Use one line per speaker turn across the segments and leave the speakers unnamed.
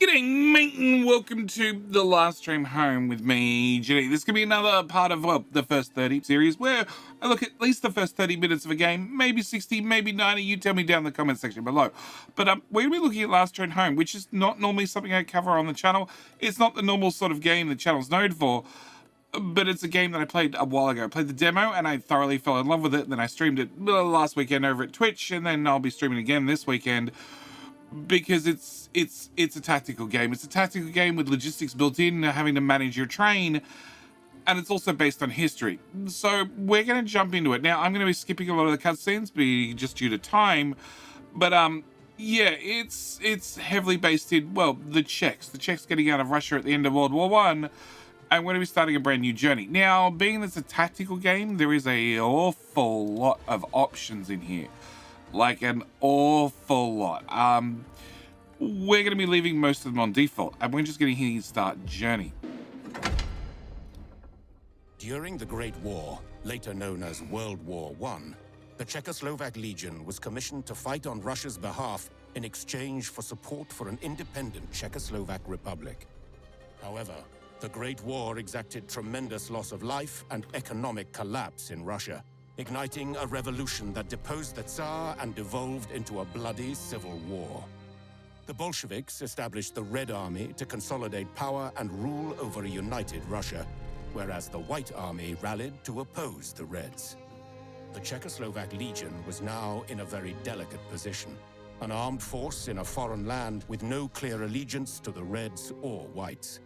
G'day, mate, and welcome to the last stream home with me, Jenny. This could be another part of, well, the first 30 series where I look at least the first 30 minutes of a game, maybe 60, maybe 90. You tell me down in the comment section below. But we're going to be looking at Last Train Home, which is not normally something I cover on the channel. It's not the normal sort of game the channel's known for, but it's a game that I played a while ago. I played the demo and I thoroughly fell in love with it. Then I streamed it last weekend over at Twitch, and then I'll be streaming again this weekend. Because it's a tactical game. It's a tactical game with logistics built in, having to manage your train, and it's also based on history. So we're going to jump into it. Now, I'm going to be skipping a lot of the cutscenes, just due to time, but yeah, it's heavily based in, well, the Czechs getting out of Russia at the end of World War One, and we're going to be starting a brand new journey. Now, being that it's a tactical game, there is an awful lot of options in here. Like an awful lot. We're going to be leaving most of them on default, and we're just going to hit start journey.
During the Great War, later known as World War I, the Czechoslovak Legion was commissioned to fight on Russia's behalf in exchange for support for an independent Czechoslovak Republic. However, the Great War exacted tremendous loss of life and economic collapse in Russia, igniting a revolution that deposed the Tsar and devolved into a bloody civil war. The Bolsheviks established the Red Army to consolidate power and rule over a united Russia, whereas the White Army rallied to oppose the Reds. The Czechoslovak Legion was now in a very delicate position, an armed force in a foreign land with no clear allegiance to the Reds or Whites.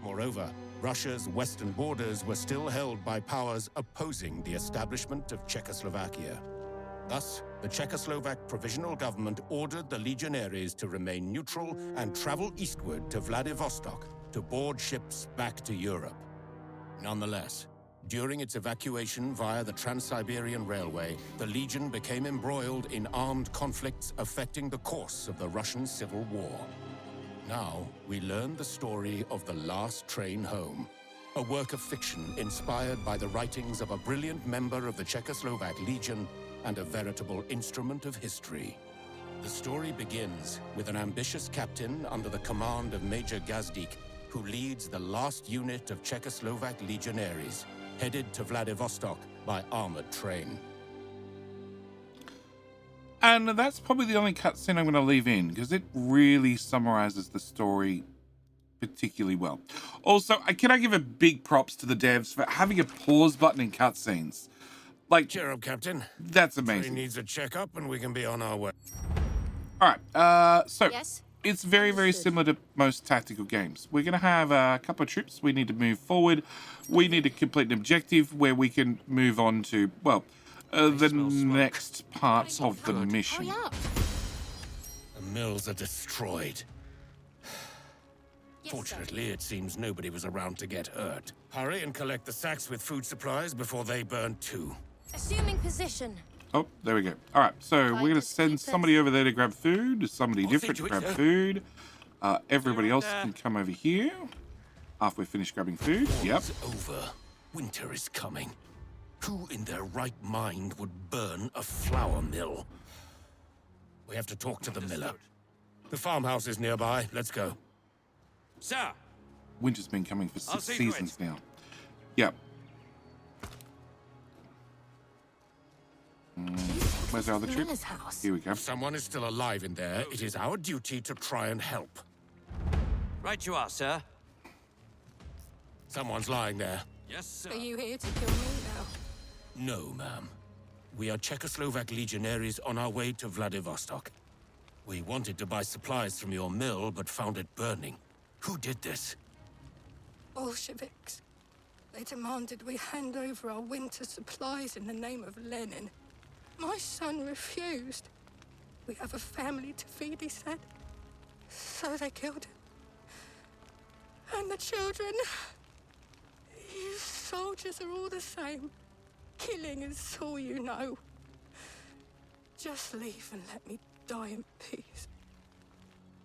Moreover, Russia's western borders were still held by powers opposing the establishment of Czechoslovakia. Thus, the Czechoslovak Provisional Government ordered the legionaries to remain neutral and travel eastward to Vladivostok to board ships back to Europe. Nonetheless, during its evacuation via the Trans-Siberian Railway, the Legion became embroiled in armed conflicts affecting the course of the Russian Civil War. Now, we learn the story of The Last Train Home, a work of fiction inspired by the writings of a brilliant member of the Czechoslovak Legion and a veritable instrument of history. The story begins with an ambitious captain under the command of Major Gazdik, who leads the last unit of Czechoslovak legionaries, headed to Vladivostok by armored train.
And that's probably the only cutscene I'm going to leave in, because it really summarizes the story particularly well. Also, can I give a big props to the devs for having a pause button in cutscenes? Like,
Cheer up, Captain.
That's amazing.
Train needs a checkup and we can be on our way.
All right, so
Yes?
it's very similar to most tactical games. We're going to have a couple of troops. We need to move forward. We need to complete an objective where we can move on to, well, the next parts of the mission.
Hurry up.
The mills are destroyed.
Yes,
Fortunately, it seems nobody was around to get hurt. Hurry and collect the sacks with food supplies before they burn too.
Assuming position.
Oh, there we go. All right, so we're going to send
keep
somebody over there to grab food, somebody different to grab food. Everybody else can come over here after we finish grabbing food. Yep.
War's over. Winter is coming. Who in their right mind would burn a flour mill? We have to talk to the miller. The farmhouse is nearby. Let's go.
Sir,
Winter's been coming for
I'll
6
see to it.
seasons now. Yep. Where's our other troop?
Miller's house.
Here we go.
If someone is still alive in there, it is our duty to try and help.
right you are, sir.
Someone's lying there.
Yes, sir.
Are you here to kill me now?
No, ma'am. We are Czechoslovak legionaries on our way to Vladivostok. We wanted to buy supplies from your mill, but found it burning. Who did this?
Bolsheviks. They demanded we hand over our winter supplies in the name of Lenin. My son refused. We have a family to feed, he said. So they killed him. And the children. You soldiers are all the same. Killing is all you know. Just leave and let me die in peace.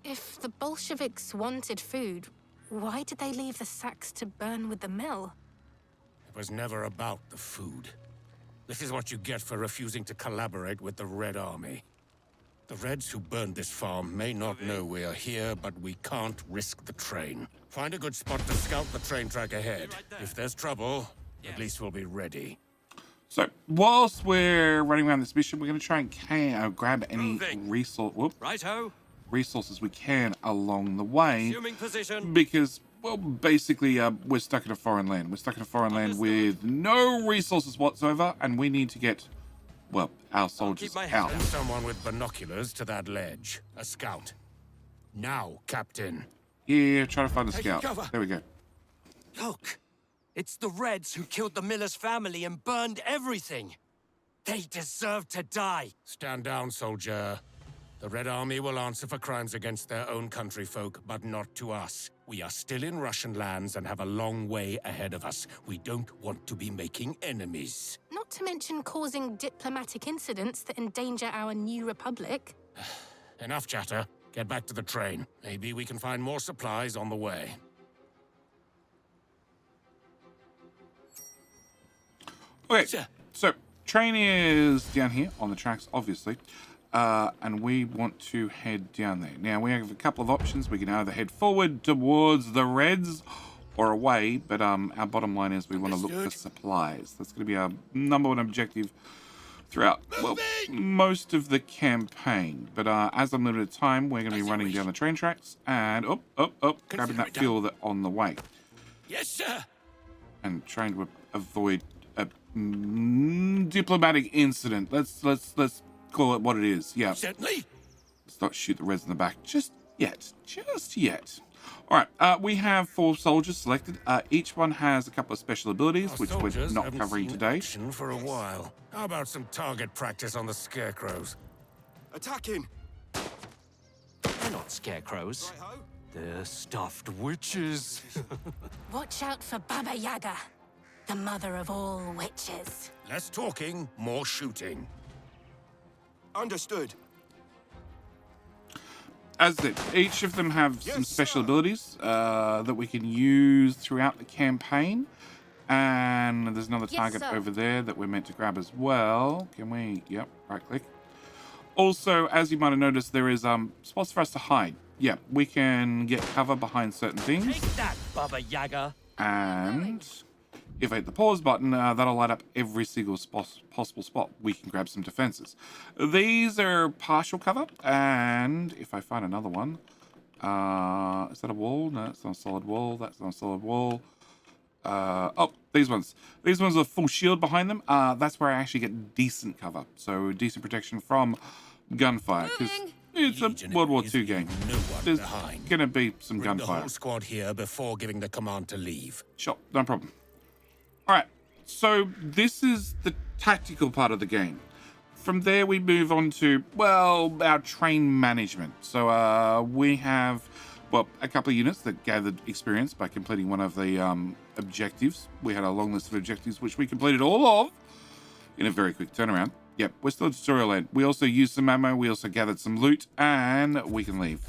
If the Bolsheviks wanted food, why did they leave the sacks to burn with the mill?
It was never about the food. This is what you get for refusing to collaborate with the Red Army. The Reds who burned this farm may not know we are here, but we can't risk the train. Find a good spot to scout the train track ahead. If there's trouble, at least we'll be ready.
So, whilst we're running around this mission, we're going to try and grab any
Righto.
resources we can along the way.
Assuming position.
Because, well, basically, we're stuck in a foreign land. We're stuck in a foreign land with no resources whatsoever, and we need to get, well, our soldiers
my
out.
Send someone with binoculars to that ledge. A scout. Now, Captain.
Yeah, try to find a
Taking
scout.
cover.
There we go.
Look, it's the Reds who killed the Miller's family and burned everything. They deserve to die.
Stand down, soldier. The Red Army will answer for crimes against their own countryfolk, but not to us. We are still in Russian lands and have a long way ahead of us. We don't want to be making enemies.
Not to mention causing diplomatic incidents that endanger our new republic.
Enough chatter. Get back to the train. Maybe we can find more supplies on the way.
Okay, so train is down here on the tracks, obviously. And we want to head down there. Now, we have a couple of options. We can either head forward towards the Reds or away, but our bottom line is we want to look for supplies. That's going to be our number one objective throughout, well, most of the campaign. But as I'm limited time, we're going to be running down the train tracks and, grabbing that fuel that on the way.
Yes, sir.
And trying to avoid a diplomatic incident. Let's call it what it is. Yeah.
Certainly.
Let's not shoot the Reds in the back just yet. Just yet. All right. We have 4 soldiers selected. Each one has a couple of special abilities,
Our
which we're
soldiers
not
haven't
covering
seen
today.
action for a while. How about some target practice on the scarecrows?
Attacking!
They're not scarecrows. They're stuffed witches.
Watch out for Baba Yaga, the mother of all witches.
Less talking, more shooting.
Understood.
As I said, each of them have some special abilities that we can use throughout the campaign. And there's another target over there that we're meant to grab as well. Can we? Yep, right click. Also, as you might have noticed, there is spots for us to hide. Yeah, we can get cover behind certain things.
Take that, Baba Yaga.
And if I hit the pause button, that'll light up every single possible spot. We can grab some defenses. These are partial cover, and if I find another one, is that a wall? No, that's not a solid wall. That's not a solid wall. These ones. These ones are full shield behind them. That's where I actually get decent cover. So decent protection from gunfire. Because it's a World War II game. There's going to be some
Bring the
gunfire.
whole squad here before giving the command to leave.
Sure, no problem. All right, so this is the tactical part of the game. From there, we move on to, well, our train management. So we have, well, a couple of units that gathered experience by completing one of the objectives. We had a long list of objectives, which we completed all of in a very quick turnaround. Yep, we're still in tutorial land. We also used some ammo, we also gathered some loot, and we can leave.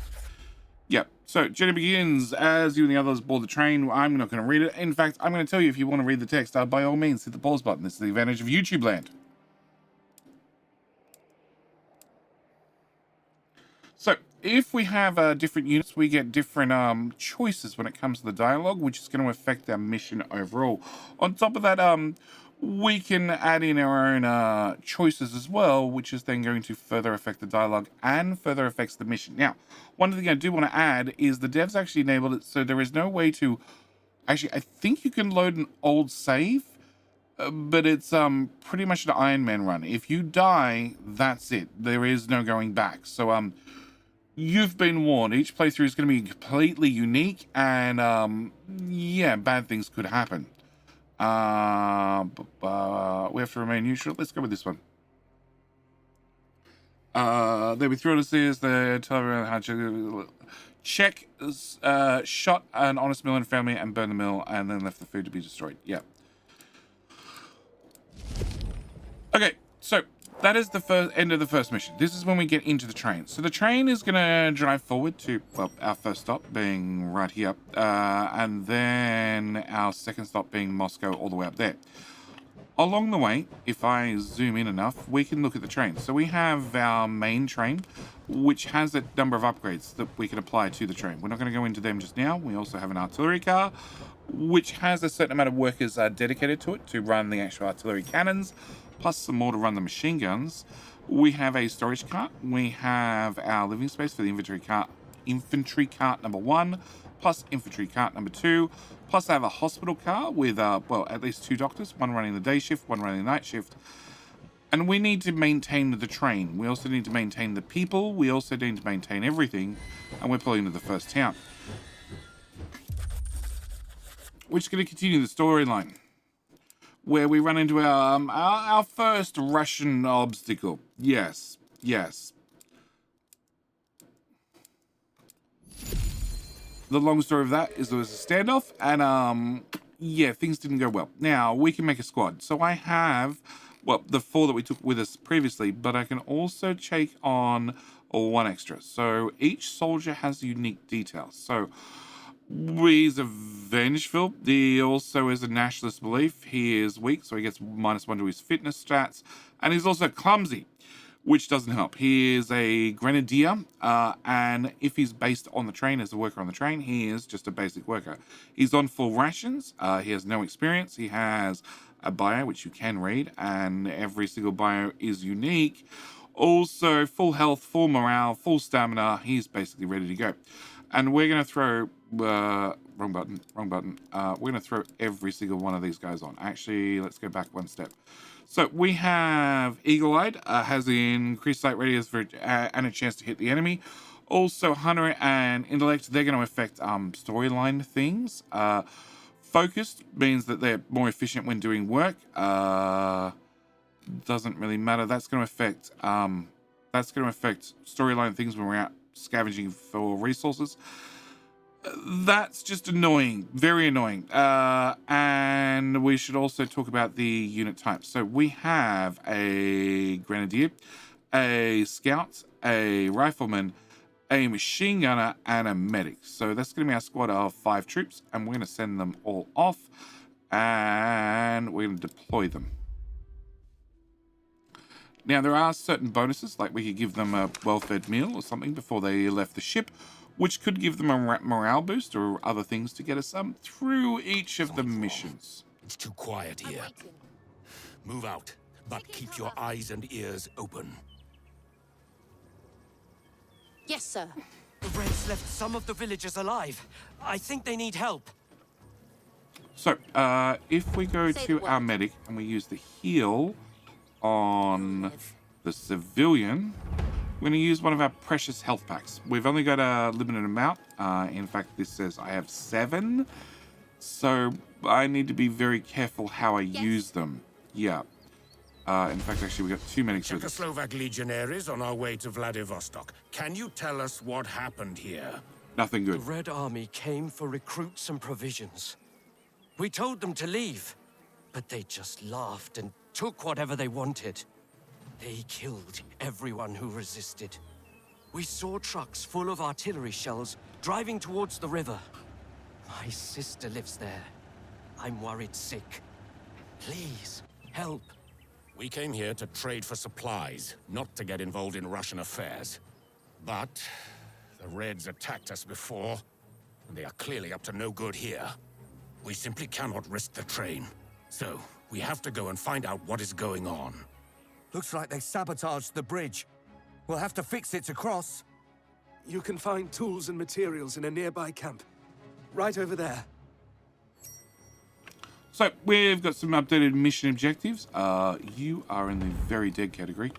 Yep, so journey begins as you and the others board the train. I'm not going to read it. In fact, I'm going to tell you if you want to read the text, by all means, hit the pause button. This is the advantage of YouTube land. So, if we have different units, we get different choices when it comes to the dialogue, which is going to affect our mission overall. On top of that, we can add in our own choices as well, which is then going to further affect the dialogue and further affects the mission. Now, one thing I do want to add is the devs actually enabled it so there is no way to... Actually, I think you can load an old save, but it's pretty much an Iron Man run. If you die, that's it. There is no going back. So, you've been warned. Each playthrough is going to be completely unique, and yeah, bad things could happen. We have to remain neutral. Let's go with this one. There we throw this is the check, shot an honest mill and family and burn the mill and then left the food to be destroyed. Yeah. Okay, so that is the end of the first mission. This is when we get into the train. So the train is going to drive forward to, well, our first stop being right here. And then our second stop being Moscow all the way up there. Along the way, if I zoom in enough, we can look at the train. So we have our main train, which has a number of upgrades that we can apply to the train. We're not going to go into them just now. We also have an artillery car, which has a certain amount of workers dedicated to it to run the actual artillery cannons, plus some more to run the machine guns. We have a storage cart. We have our living space for the infantry cart number 1, plus infantry cart number 2. Plus I have a hospital car with, well, at least 2 doctors, one running the day shift, one running the night shift. And we need to maintain the train. We also need to maintain the people. We also need to maintain everything. And we're pulling to the first town. We're just going to continue the storyline, where we run into our first Russian obstacle. Yes, yes. The long story of that is there was a standoff, and yeah, things didn't go well. Now, we can make a squad. So I have, well, the 4 that we took with us previously, but I can also take on 1 extra. So each soldier has unique details. So he's a vengeful. He also is a nationalist belief. He is weak, so he gets -1 to his fitness stats. And he's also clumsy, which doesn't help. He is a grenadier, and if he's based on the train as a worker on the train, he is just a basic worker. He's on full rations. He has no experience. He has a bio, which you can read, and every single bio is unique. Also, full health, full morale, full stamina. He's basically ready to go. And we're going to throw... wrong button. We're going to throw every single one of these guys on. Actually, let's go back 1 step. So we have Eagle-Eyed, has increased sight radius for, and a chance to hit the enemy. Also, Hunter and Intellect, they're going to affect storyline things. Focused means that they're more efficient when doing work. Doesn't really matter. That's going to affect storyline things when we're out scavenging for resources. That's just annoying, very annoying. And we should also talk about the unit types. So we have a grenadier, a scout, a rifleman, a machine gunner, and a medic. So that's going to be our squad of 5 troops, and we're going to send them all off, and we're going to deploy them. Now, there are certain bonuses, like we could give them a well-fed meal or something before they left the ship, which could give them a morale boost or other things to get us through each of the missions.
It's too quiet here. Move out, but keep your eyes and ears open.
Yes, sir.
The Reds left some of the villagers alive. I think they need help.
So, if we go to our medic and we use the heal on the civilian, we're going to use one of our precious health packs. We've only got a limited amount. In fact, this says I have 7. So I need to be very careful how I use them. Yeah. In fact, actually, we got 2 medics with us.
Czechoslovak legionaries on our way to Vladivostok. Can you tell us what happened here?
Nothing good.
The Red Army came for recruits and provisions. We told them to leave, but they just laughed and took whatever they wanted. They killed everyone who resisted. We saw trucks full of artillery shells driving towards the river. My sister lives there. I'm worried sick. Please, help.
We came here to trade for supplies, not to get involved in Russian affairs. But the Reds attacked us before, and they are clearly up to no good here. We simply cannot risk the train. So, we have to go and find out what is going on.
Looks like they sabotaged the bridge. We'll have to fix it to cross.
You can find tools and materials in a nearby camp. Right over there.
So we've got some updated mission objectives. You are in the very dead category.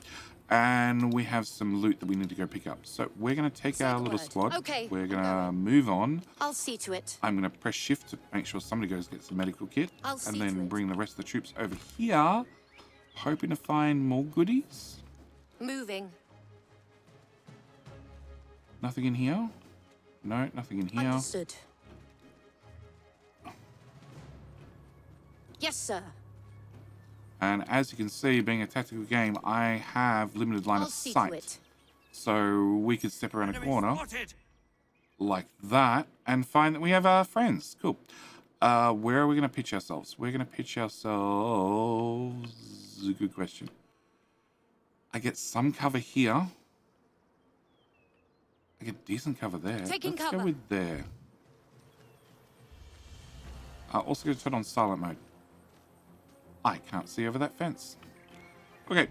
And we have some loot that we need to go pick up. So we're going to take our little squad.
Okay,
We're going to move on.
I'll see to it.
I'm going to press shift to make sure somebody goes get some medical kit.
I'll see
and
to
then
it.
bring the rest of the troops over here. Hoping to find more goodies.
Moving.
Nothing in here? No, nothing in here.
Understood. Yes, sir.
And as you can see, being a tactical game, I have limited line
I'll
of
see to
sight.
it.
So we could step around a
Enemy
corner
spotted.
like that and find that we have our friends. Cool. Where are we going to pitch ourselves? We're going to pitch ourselves... Good question. I get some cover here. I get decent cover there.
Taking
Let's
cover.
go with there. Also going to turn on silent mode. I can't see over that fence. Okay.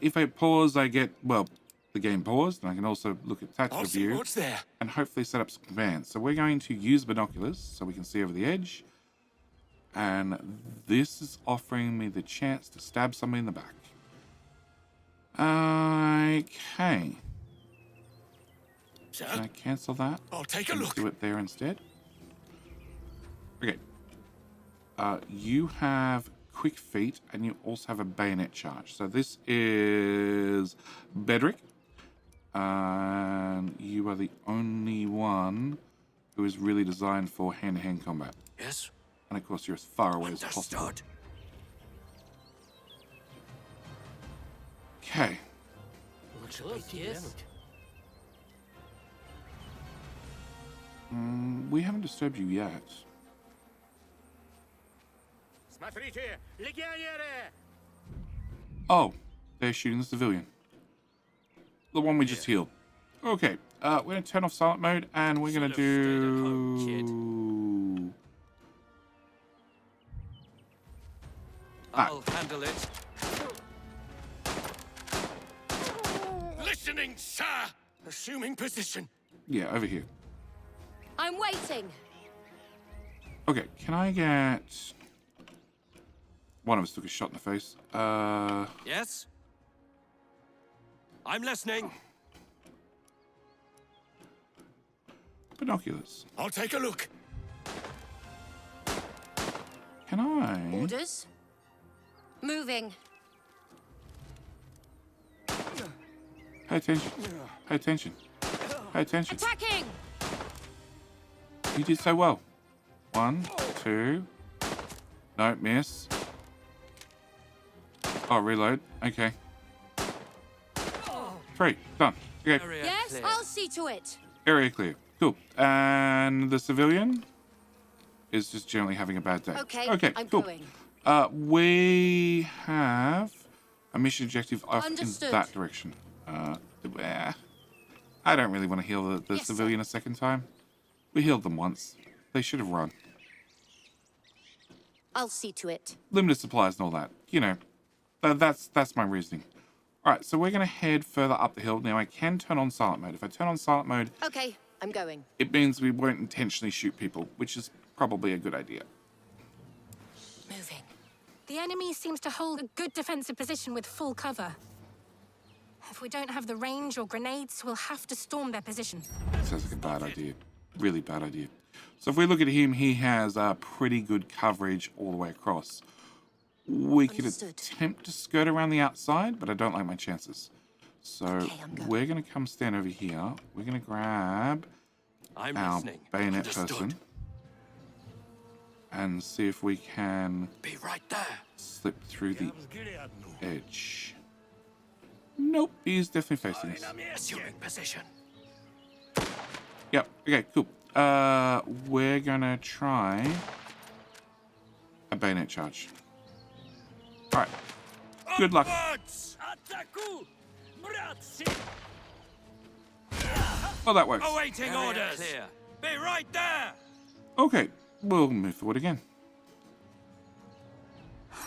If I pause, I get, well, the game paused, and I can also look at tactical view
what's there.
and hopefully set up some commands. So we're going to use binoculars so we can see over the edge. And this is offering me the chance to stab somebody in the back. Okay.
Sir,
Can I cancel that?
I'll take a
and
look.
do it there instead. Okay. You have quick feet, and you also have a bayonet charge. So this is Bedrick. And you are the only one who is really designed for hand-to-hand combat.
Yes?
And of course, you're as far away as possible.
Understood.
Okay. We haven't disturbed you yet. Oh, they're shooting the civilian. The one we just healed. Okay, we're going to turn off silent mode, and we're going to do...
I'll handle it.
Listening, sir. Assuming position.
Yeah, over here.
I'm waiting.
Okay, can I get... One of us took a shot in the face.
Yes? I'm listening.
Binoculars.
I'll take a look.
Can I...
Orders. Moving.
Pay attention. Pay attention. Pay attention.
Attacking!
You did so well. 1, 2. No, miss. Oh, reload. Okay. 3. Done. Okay.
Area
Yes,
clear.
I'll see to it.
Area clear. Cool. And the civilian is just generally having a bad day.
Okay,
Okay,
I'm
cool.
going.
We have a mission objective off
Understood.
in that direction. I don't really want to heal the
Yes,
civilian a second time. We healed them once. They should have run.
I'll see to it.
Limited supplies and all that. You know, that's my reasoning. All right, so we're going to head further up the hill. Now, I can turn on silent mode. If I turn on silent mode,
Okay, I'm going.
it means we won't intentionally shoot people, which is probably a good idea.
Moving.
The enemy seems to hold a good defensive position with full cover. If we don't have the range or grenades, we'll have to storm their position.
Sounds like a bad idea. Really bad idea. So if we look at him, he has pretty good coverage all the way across. We could
Understood.
attempt to skirt around the outside, but I don't like my chances. So
Okay, I'm going.
we're going to come stand over here. We're going to grab
I'm
our
listening.
bayonet
Understood.
person and see if we can
Be right there.
slip through the edge. Nope, he's definitely facing us.
Assuming position.
Yep, okay, cool. We're gonna try a bayonet charge. Alright. Good luck. Well, that works.
Awaiting orders. Clear. Be right there.
Okay, we'll move forward again.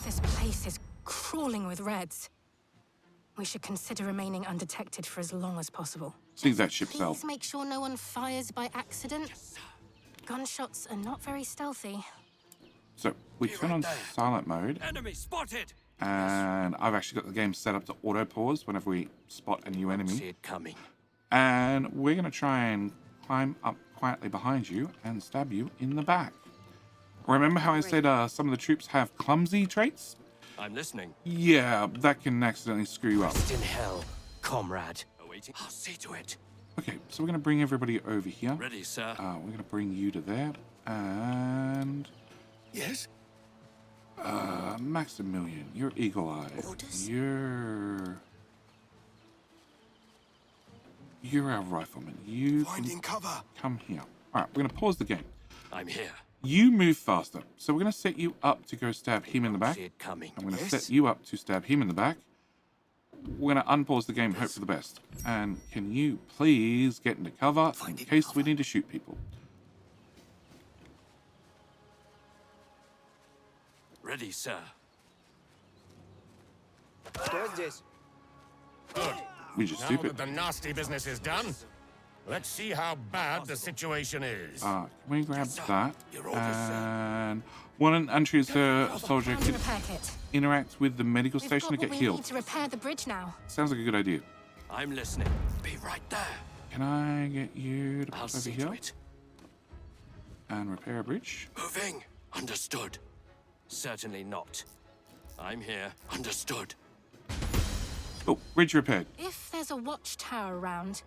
This place is crawling with Reds. We should consider remaining undetected for as long as possible.
See that ship sail.
Please make sure no one fires by accident. Gunshots are not very stealthy.
So, we turn on silent mode,
Enemy spotted.
and I've actually got the game set up to auto-pause whenever we spot a new
See
enemy.
it coming.
And we're gonna try and climb up quietly behind you and stab you in the back. Remember how I said some of the troops have clumsy traits?
I'm listening.
Yeah, that can accidentally screw you up.
Rest in hell, comrade. Awaiting. I'll see to it.
Okay, so we're going to bring everybody over here.
Ready, sir.
We're going to bring you to there. And...
Yes?
Maximilian, you're eagle-eyed.
Orders?
You're our rifleman. You can
Finding cover.
come here. All right, we're going to pause the game.
I'm here.
You move faster. So we're going to set you up to go stab him in the back.
See it coming.
I'm going to set you up to stab him in the back. We're going to unpause the game, hope for the best. And can you please get into cover in case we need to shoot people?
Ready, sir.
We just
Now
stupid.
that the nasty business is done, let's see how bad the situation is.
Can we grab that? And one untrained soldier
Found a
can
repair kit.
interact with the medical
We've
station to
got what
get
we need
healed.
to repair the bridge now.
Sounds like a good idea.
I'm listening. Be right there.
Can I get you to
I'll
pop over
see
here
to it.
and repair a bridge?
Moving. Understood. Certainly not. I'm here. Understood.
Oh, bridge repaired.
If there's a watchtower around,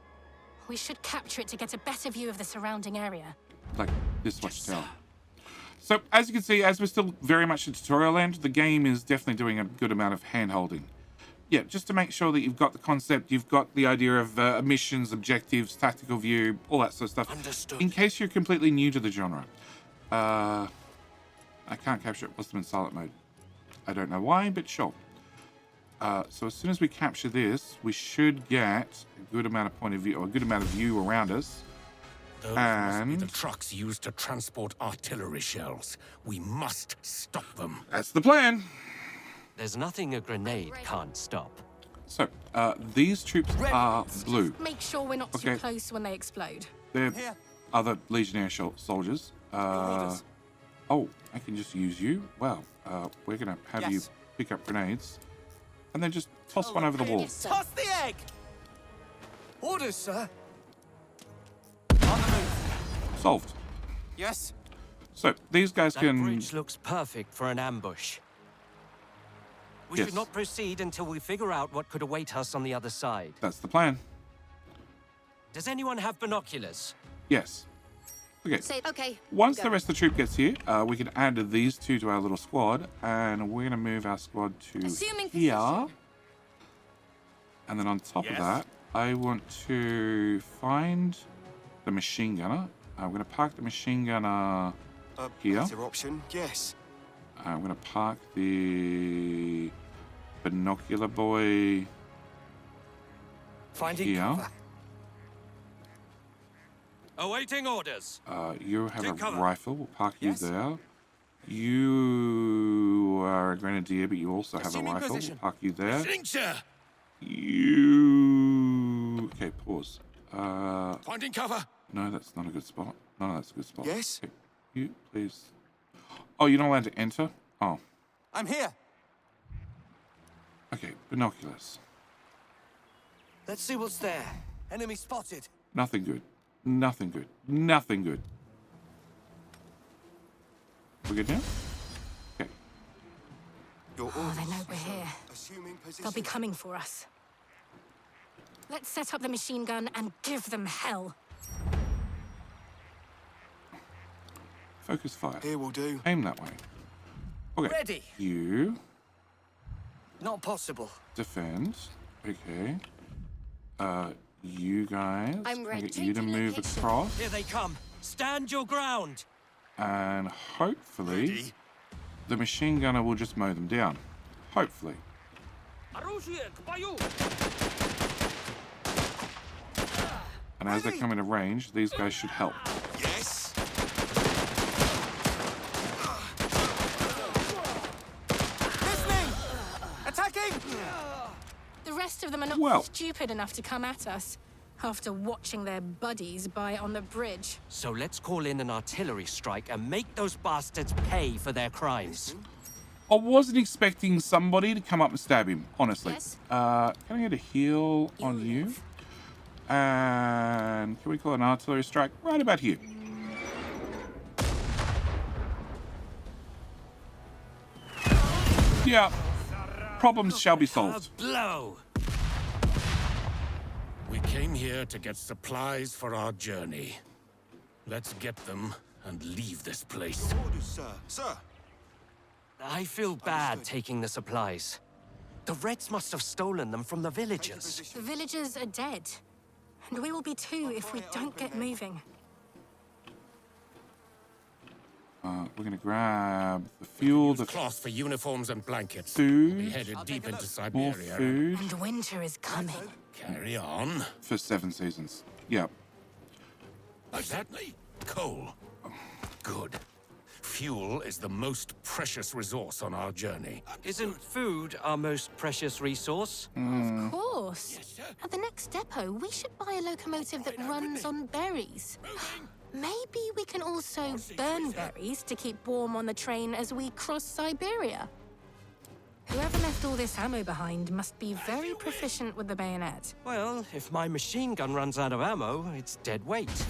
we should capture it to get a better view of the surrounding area.
Like this watchtower. So, as you can see, as we're still very much in tutorial land, the game is definitely doing a good amount of hand-holding. Yeah, just to make sure that you've got the concept, you've got the idea of missions, objectives, tactical view, all that sort of stuff.
Understood.
In case you're completely new to the genre. I can't capture it. Must have been silent mode. I don't know why, but sure. So as soon as we capture this, we should get a good amount of point of view, or a good amount of view around us.
Those must be the trucks used to transport artillery shells. We must stop them.
That's the plan.
There's nothing a grenade can't stop.
So, these troops are blue.
Make sure we're not too
Okay.
close when they explode.
They're other Legionnaire soldiers. Oh, I can just use you. Well, we're going to have you pick up grenades. And then just toss one over the wall.
Toss the egg! Orders, sir.
Solved.
Yes.
So, these guys
That
can...
bridge looks perfect for an ambush. We
Yes.
should not proceed until we figure out what could await us on the other side.
That's the plan.
Does anyone have binoculars?
Yes. Okay.
Say, okay.
Once
go.
the rest of the troop gets here, we can add these two to our little squad, and we're going to move our squad to
Assuming
here.
position.
And then on top of that, I want to find the machine gunner. I'm going to park the machine gunner here.
Better option, yes.
I'm going to park the binocular boy
Finding
here.
cover.
Awaiting orders.
You have
Take
a
cover.
rifle. We'll park
Yes.
you there. You are a grenadier, but you also have a
Assuming
rifle.
position.
We'll park you there.
Sir,
You... Okay, pause.
finding cover.
No, that's not a good spot. No, that's a good spot.
Yes?
Okay. You, please. Oh, you're not allowed to enter? Oh.
I'm here.
Okay, binoculars.
Let's see what's there. Enemy spotted.
Nothing good. Nothing good. Nothing good. We good now? Okay.
Your
Oh, they know we're here.
Assuming position.
They'll be coming for us. Let's set up the machine gun and give them hell.
Focus fire.
Here will do.
Aim that way. Okay.
Ready.
You
Not possible.
defend. Okay. You guys.
I'm
can I get you to
rotating
move
location.
across.
Here they come. Stand your ground.
And hopefully,
Ready.
the machine gunner will just mow them down. Hopefully. And as they come into range, these guys should help.
Yes.
Listening! Attacking!
The rest of them are not
Well.
stupid enough to come at us after watching their buddies by on the bridge.
So let's call in an artillery strike and make those bastards pay for their crimes.
I wasn't expecting somebody to come up and stab him, honestly.
Yes.
Can I get a heal on you? And can we call an artillery strike right about here? Yeah. Problems shall be
A
solved.
blow.
We came here to get supplies for our journey. Let's get them and leave this place.
Orders, sir. Sir.
I feel bad taking the supplies. The Reds must have stolen them from the villagers.
The villagers are dead. And we will be too if we don't get moving.
We're going to grab the fuel, the
Cloth for uniforms and blankets.
food,
We headed deep into
more
Siberia.
food
And winter is coming.
Carry on.
for 7 seasons. Yep.
Exactly. Coal. Good. Fuel is the most precious resource on our journey.
Isn't food our most precious resource?
Of course. At the next depot, we should buy a locomotive that runs on berries. Maybe we can also burn berries to keep warm on the train as we cross Siberia. Whoever left all this ammo behind must be very proficient with the bayonet.
Well, if my machine gun runs out of ammo, it's dead weight.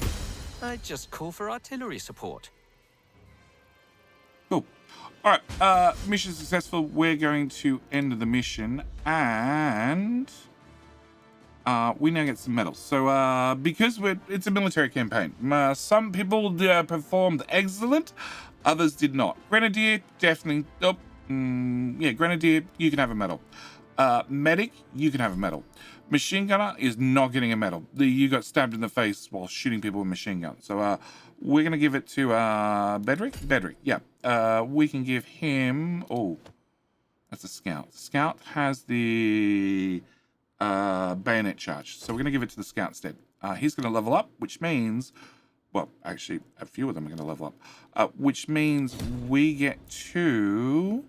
I'd just call for artillery support.
Cool. All right. Mission successful. We're going to end the mission, and we now get some medals. So because it's a military campaign, some people performed excellent, others did not. Grenadier definitely. Oh, yeah, Grenadier, you can have a medal. Medic, you can have a medal. Machine gunner is not getting a medal. You got stabbed in the face while shooting people with machine guns. So we're gonna give it to Bedrick. Bedrick, yeah. We can give him. Oh, that's a scout. Scout has the bayonet charge, so we're gonna give it to the scout instead. He's gonna level up, which means, well, actually, a few of them are gonna level up, which means we get to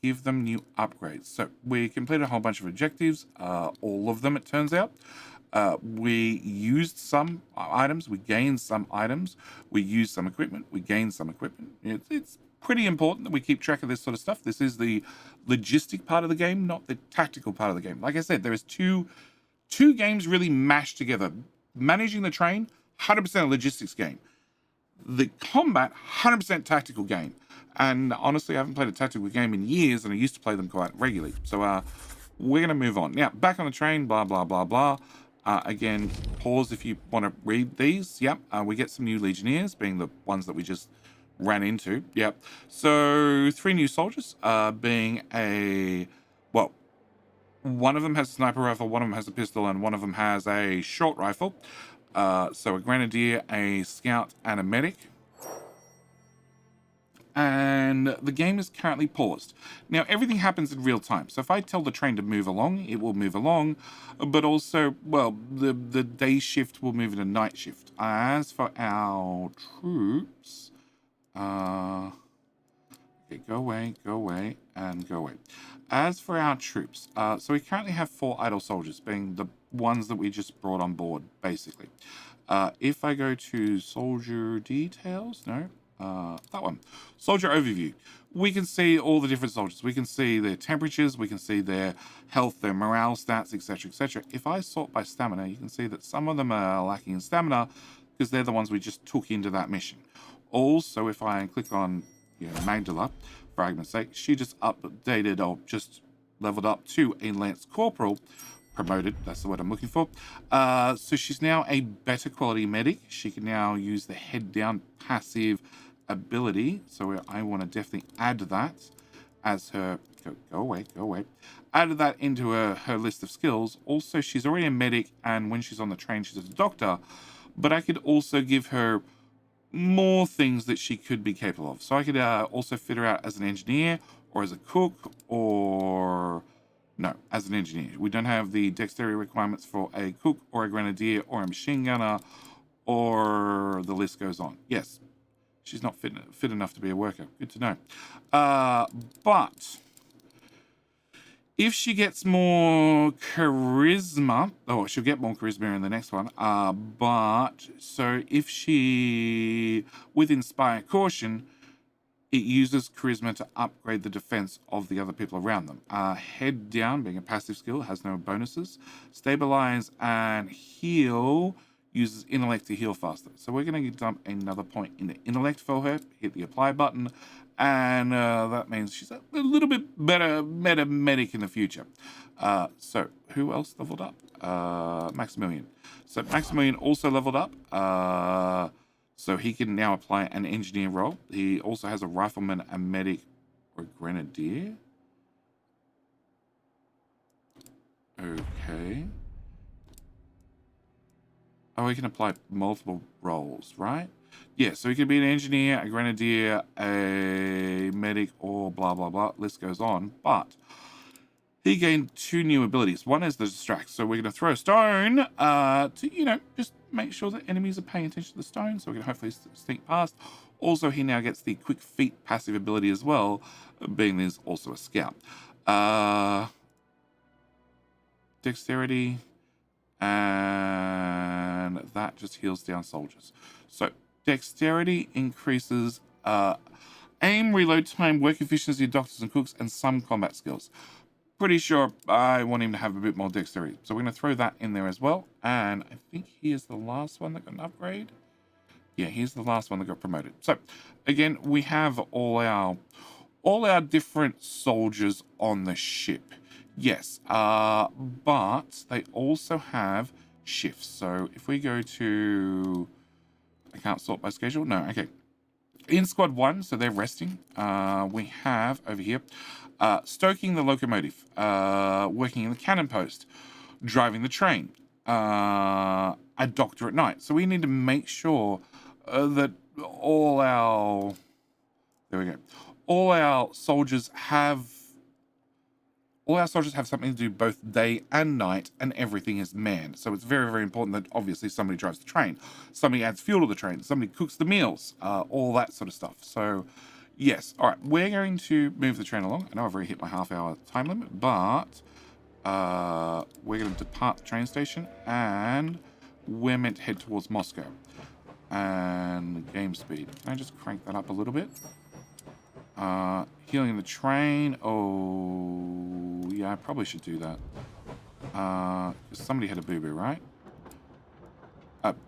give them new upgrades. So we completed a whole bunch of objectives, all of them, it turns out. We used some items, we gained some items, we used some equipment, we gained some equipment. It's pretty important that we keep track of this sort of stuff. This is the logistic part of the game, not the tactical part of the game. Like I said, there is two games really mashed together. Managing the train, 100% a logistics game. The combat, 100% tactical game. And honestly, I haven't played a tactical game in years, and I used to play them quite regularly. So we're going to move on. Now, back on the train, blah, blah, blah, blah. Again, pause if you want to read these. Yep, we get some new Legionnaires, being the ones that we just ran into. Yep. So 3 new soldiers, being well, one of them has a sniper rifle, one of them has a pistol, and one of them has a short rifle. So a grenadier, a scout, and a medic. And the game is currently paused. Now, everything happens in real time. So if I tell the train to move along, it will move along. But also, well, the day shift will move into night shift. As for our troops... okay, go away, and go away. As for our troops, so we currently have 4 idle soldiers, being the ones that we just brought on board, basically. If I go to soldier details, no, that one, soldier overview, we can see all the different soldiers. We can see their temperatures, we can see their health, their morale stats, etc., etc. If I sort by stamina, you can see that some of them are lacking in stamina because they're the ones we just took into that mission. Also, if I click on Magdala, for argument's sake, she just updated or just leveled up to a Lance Corporal, promoted, that's the word I'm looking for. So she's now a better quality medic. She can now use the head down passive ability. So I want to definitely add that as her, go away. Add that into her list of skills. Also, she's already a medic, and when she's on the train, she's a doctor. But I could also give her more things that she could be capable of. So I could also fit her out as an engineer or as a cook, or no, as an engineer. We don't have the dexterity requirements for a cook or a grenadier or a machine gunner, or the list goes on. Yes, she's not fit enough to be a worker. Good to know. But if she gets more charisma, she'll get more charisma in the next one. But so if she, with Inspire Caution, it uses charisma to upgrade the defense of the other people around them. Head down, being a passive skill, has no bonuses. Stabilize and heal uses intellect to heal faster. So we're going to dump another point in the intellect for her. Hit the apply button. And that means she's a little bit better medic in the future. So who else leveled up? Maximilian. So Maximilian also leveled up. So he can now apply an engineer role. He also has a rifleman, a medic, or a grenadier. Okay. Oh, he can apply multiple roles, right? Yeah, so he could be an engineer, a grenadier, a medic, or blah, blah, blah. List goes on. But he gained 2 new abilities. One is the distract. So we're going to throw a stone to, you know, just make sure that enemies are paying attention to the stone. So we can hopefully sneak past. Also, he now gets the quick feet passive ability as well, being there's also a scout. Dexterity, and that just heals down soldiers. So dexterity increases aim, reload time, work efficiency of doctors and cooks, and some combat skills. Pretty sure I want him to have a bit more dexterity. So we're going to throw that in there as well. And I think he is the last one that got an upgrade. Yeah, he's the last one that got promoted. So again, we have all our different soldiers on the ship. Yes, but they also have shifts. So if we go to, I can't sort by schedule. No, okay. In squad 1, so they're resting. We have over here, stoking the locomotive, working in the cannon post, driving the train, a doctor at night. So we need to make sure that all our soldiers have something to do both day and night, and everything is manned. So it's very, very important that obviously somebody drives the train, somebody adds fuel to the train, somebody cooks the meals, all that sort of stuff. So yes, all right, we're going to move the train along. I know I've already hit my half-hour time limit, but we're going to depart the train station, and we're meant to head towards Moscow. And game speed. Can I just crank that up a little bit? Healing the train. Oh, yeah, I probably should do that. Somebody had a boo-boo, right?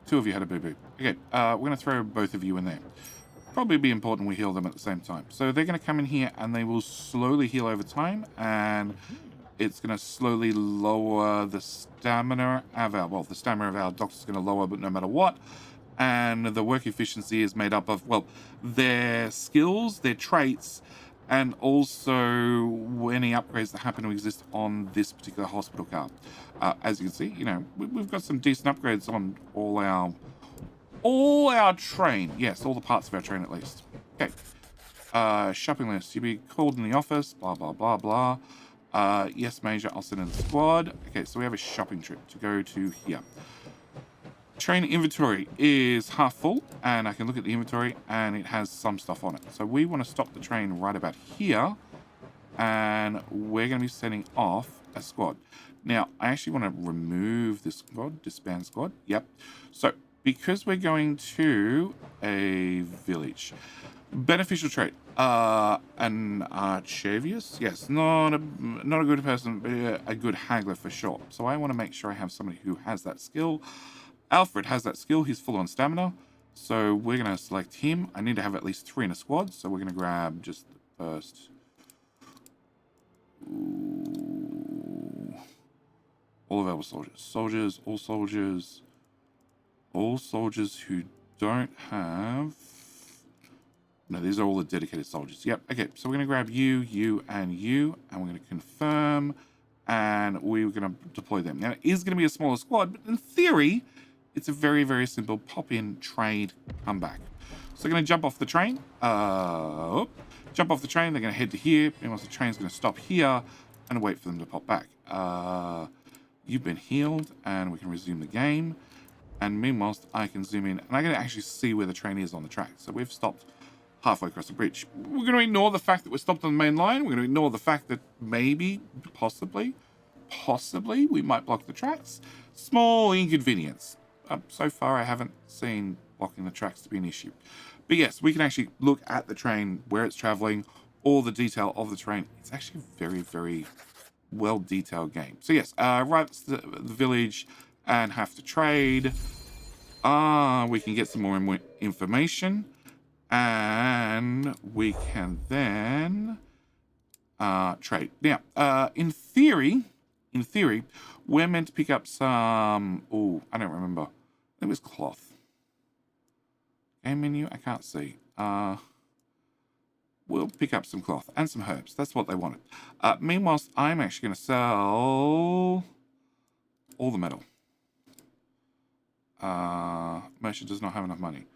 2 of you had a boo-boo. Okay, we're going to throw both of you in there. Probably be important we heal them at the same time. So they're going to come in here, and they will slowly heal over time, and it's going to slowly lower the stamina of our... Well, the stamina of our doctor's going to lower, but no matter what. And the work efficiency is made up of, well, their skills, their traits, and also any upgrades that happen to exist on this particular hospital car. As you can see, you know, we've got some decent upgrades on all our train. Yes, all the parts of our train at least. Okay. Shopping list. You'll be called in the office, blah, blah, blah, blah. Yes, Major, I'll send in the squad. Okay, so we have a shopping trip to go to here. Train inventory is half full, and I can look at the inventory, and it has some stuff on it. So we want to stop the train right about here, and we're going to be sending off a squad. Now, I actually want to remove this squad, disband squad. Yep. So, because we're going to a village, beneficial trait, an Archevius? Yes, not a good person, but a good haggler for sure. So I want to make sure I have somebody who has that skill. Alfred has that skill. He's full on stamina. So we're going to select him. I need to have at least 3 in a squad. So we're going to grab just the first. Ooh. All available soldiers. All soldiers who don't have... No, these are all the dedicated soldiers. Yep. Okay, so we're going to grab you, and you. And we're going to confirm. And we're going to deploy them. Now, it is going to be a smaller squad, but in theory... It's a very, very simple pop-in, trade, come back. So they're going to jump off the train. Jump off the train. They're going to head to here. Meanwhile, the train's going to stop here and wait for them to pop back. You've been healed, and we can resume the game. And meanwhile, I can zoom in, and I can actually see where the train is on the track. So we've stopped halfway across the bridge. We're going to ignore the fact that we're stopped on the main line. We're going to ignore the fact that maybe, possibly, we might block the tracks. Small inconvenience. So far, I haven't seen blocking the tracks to be an issue. But yes, we can actually look at the train, where it's traveling, all the detail of the train. It's actually a very, very well-detailed game. So yes, right to the village and have to trade. We can get some more information. And we can then trade. Now, in theory, we're meant to pick up some... Oh, I don't remember. It was cloth. Game menu? I can't see. We'll pick up some cloth and some herbs. That's what they wanted. Meanwhile, I'm actually going to sell all the metal. Merchant does not have enough money.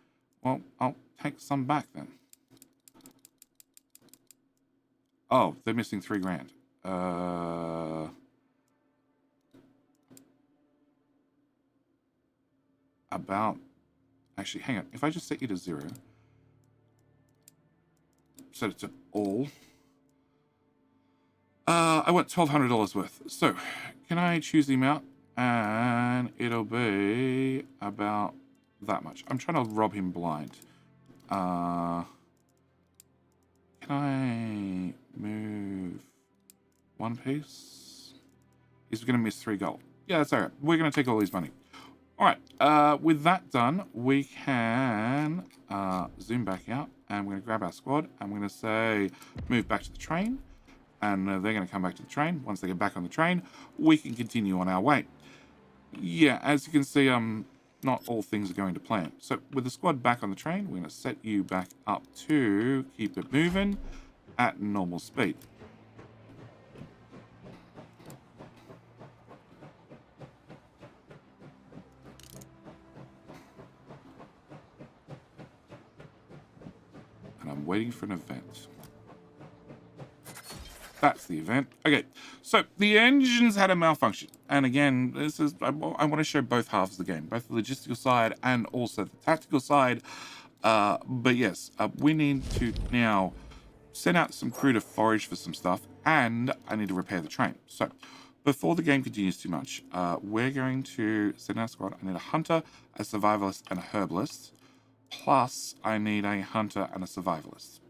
Well, I'll take some back then. Oh, they're missing $3,000. About... Actually, hang on. If I just set you to 0, set it to all, I want $1,200 worth. So, can I choose the amount? And it'll be about that much. I'm trying to rob him blind. Can I move one piece? He's going to miss 3 gold. Yeah, that's all right. We're going to take all his money. All right. With that done, we can zoom back out, and we're going to grab our squad, and we're going to say move back to the train, and they're going to come back to the train. Once they get back on the train, we can continue on our way. Yeah, as you can see, not all things are going to plan. So with the squad back on the train, we're going to set you back up to keep it moving at normal speed. And I'm waiting for an event. That's the event. Okay, so the engines had a malfunction. And again, this is I want to show both halves of the game, both the logistical side and also the tactical side. But yes, we need to now send out some crew to forage for some stuff, and I need to repair the train. So before the game continues too much, we're going to send our squad. I need a hunter, a survivalist, and a herbalist. Plus, I need a hunter and a survivalist.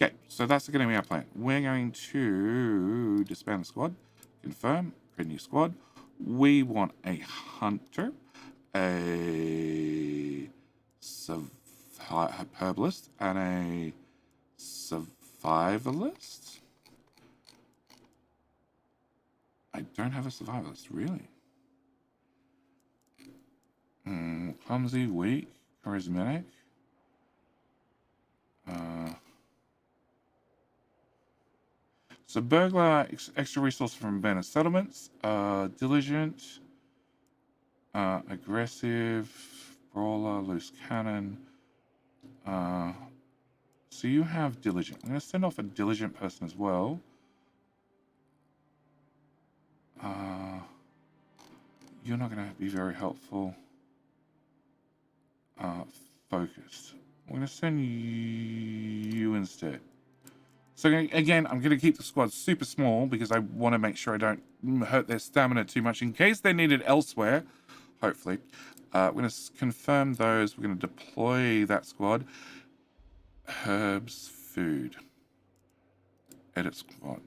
Okay, so that's going to be our plan. We're going to disband the squad, confirm, create a new squad. We want a hunter, a herbalist, and a survivalist. I don't have a survivalist, really. Clumsy, weak, charismatic. So burglar, extra resource from abandoned settlements, diligent, aggressive, brawler, loose cannon. So you have diligent. I'm going to send off a diligent person as well. You're not going to be very helpful. Focused. I'm going to send you instead. So again, I'm going to keep the squad super small because I want to make sure I don't hurt their stamina too much in case they need it elsewhere, hopefully. We're going to confirm those. We're going to deploy that squad. Herbs, food. Edit squad.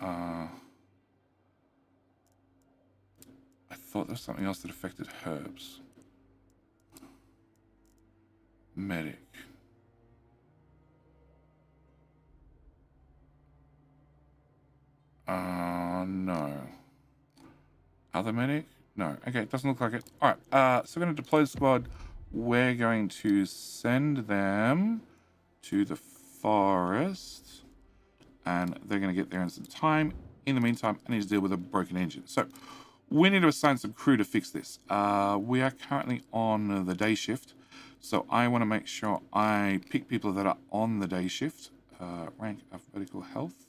I thought there was something else that affected herbs. Medic. No. Other medic? No. Okay, it doesn't look like it. All right, so we're going to deploy the squad. We're going to send them to the forest, and they're going to get there in some time. In the meantime, I need to deal with a broken engine. So we need to assign some crew to fix this. We are currently on the day shift, so I want to make sure I pick people that are on the day shift. Rank, alphabetical, health.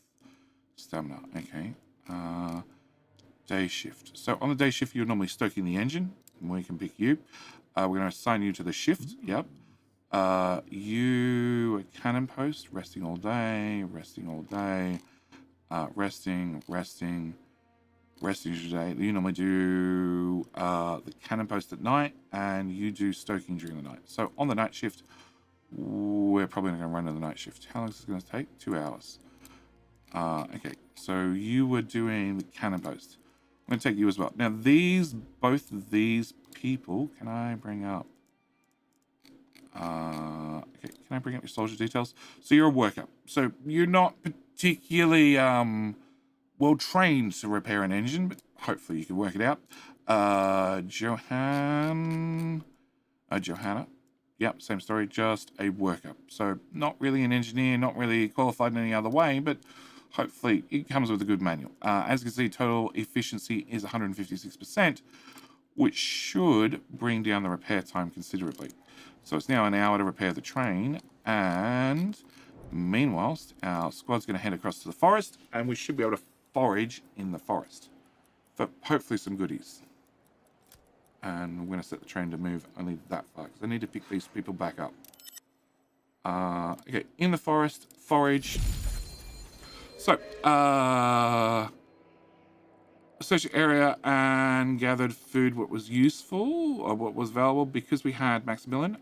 Stamina, okay. Day shift. So on the day shift, you're normally stoking the engine. We can pick you. We're going to assign you to the shift. Yep. You a cannon post, resting all day, resting all day, resting today. You normally do the cannon post at night, and you do stoking during the night. So on the night shift, we're probably not going to run to the night shift. How long is this going to take? 2 hours. Okay, so you were doing the cannon post. I'm going to take you as well. Now, both of these people, can I bring up? Okay, can I bring up your soldier details? So you're a worker. So you're not particularly well trained to repair an engine, but hopefully you can work it out. Johanna. Yep, same story, just a worker. So not really an engineer, not really qualified in any other way, but hopefully it comes with a good manual. As you can see, total efficiency is 156%. which should bring down the repair time considerably. So it's now an hour to repair the train, and meanwhile, our squad's going to head across to the forest, and we should be able to forage in the forest for hopefully some goodies. And we're going to set the train to move only that far, because I need to pick these people back up. Okay, in the forest, forage. So, search the area and gathered food what was useful or what was valuable because we had Maximilian.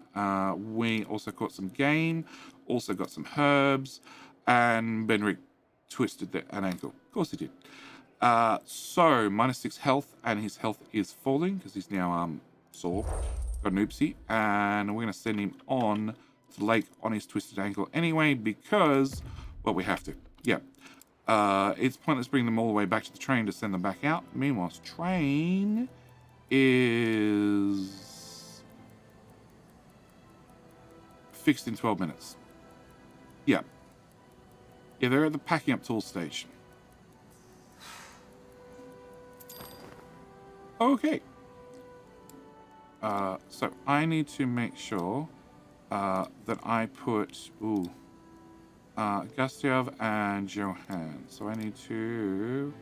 We also caught some game, also got some herbs, and Benric twisted an ankle. Of course he did. So -6 health, and his health is falling because he's now sore. Got an oopsie, and we're going to send him on to the lake on his twisted ankle anyway because, well, we have to. Yeah. It's pointless bringing them all the way back to the train to send them back out. Meanwhile, train is fixed in 12 minutes. Yeah. Yeah, they're at the packing up tools stage. Okay. So I need to make sure that I put... Ooh. Gustave and Johan. So I need to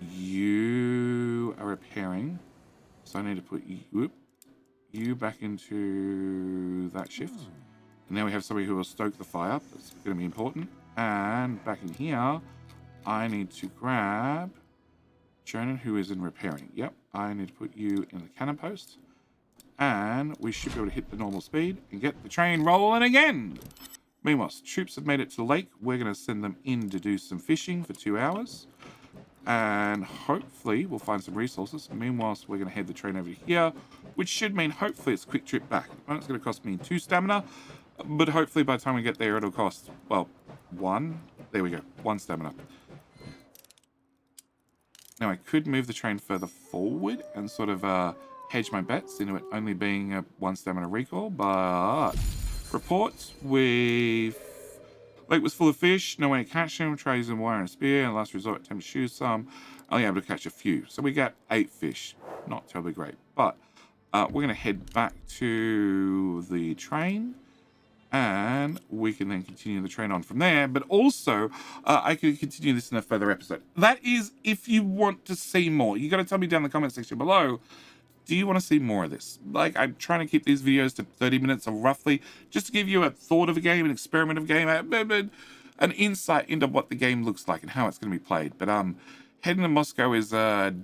you are repairing. So I need to put you back into that shift. And now we have somebody who will stoke the fire. That's going to be important. And back in here, I need to grab Jonan, who is in repairing. Yep, I need to put you in the cannon post. And we should be able to hit the normal speed and get the train rolling again. Meanwhile, troops have made it to the lake. We're going to send them in to do some fishing for 2 hours. And hopefully we'll find some resources. Meanwhile, we're going to head the train over here, which should mean hopefully it's a quick trip back. It's going to cost me 2 stamina, but hopefully by the time we get there, it'll cost, well, 1. There we go, 1 stamina. Now, I could move the train further forward and sort of hedge my bets into it only being a 1 stamina recall, but reports with lake was full of fish, no way to catch them, tries and wire and spear, and last resort attempt to shoot some, only able to catch a few. So we got 8 fish, not terribly great, but we're going to head back to the train and we can then continue the train on from there. But also, I could continue this in a further episode. That is, if you want to see more. You got to tell me down in the comment section below, do you want to see more of this? Like, I'm trying to keep these videos to 30 minutes or roughly, just to give you a thought of a game, an experiment of a game, an insight into what the game looks like and how it's going to be played. But heading to Moscow is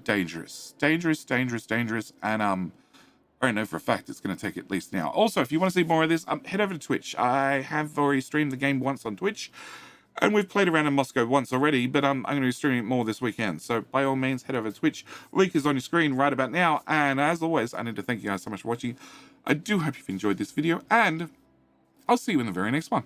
dangerous. Dangerous, and I know for a fact it's going to take at least an hour. Also, if you want to see more of this, head over to Twitch. I have already streamed the game once on Twitch, and we've played around in Moscow once already, but I'm going to be streaming it more this weekend. So by all means, head over to Twitch. Link is on your screen right about now. And as always, I need to thank you guys so much for watching. I do hope you've enjoyed this video, and I'll see you in the very next one.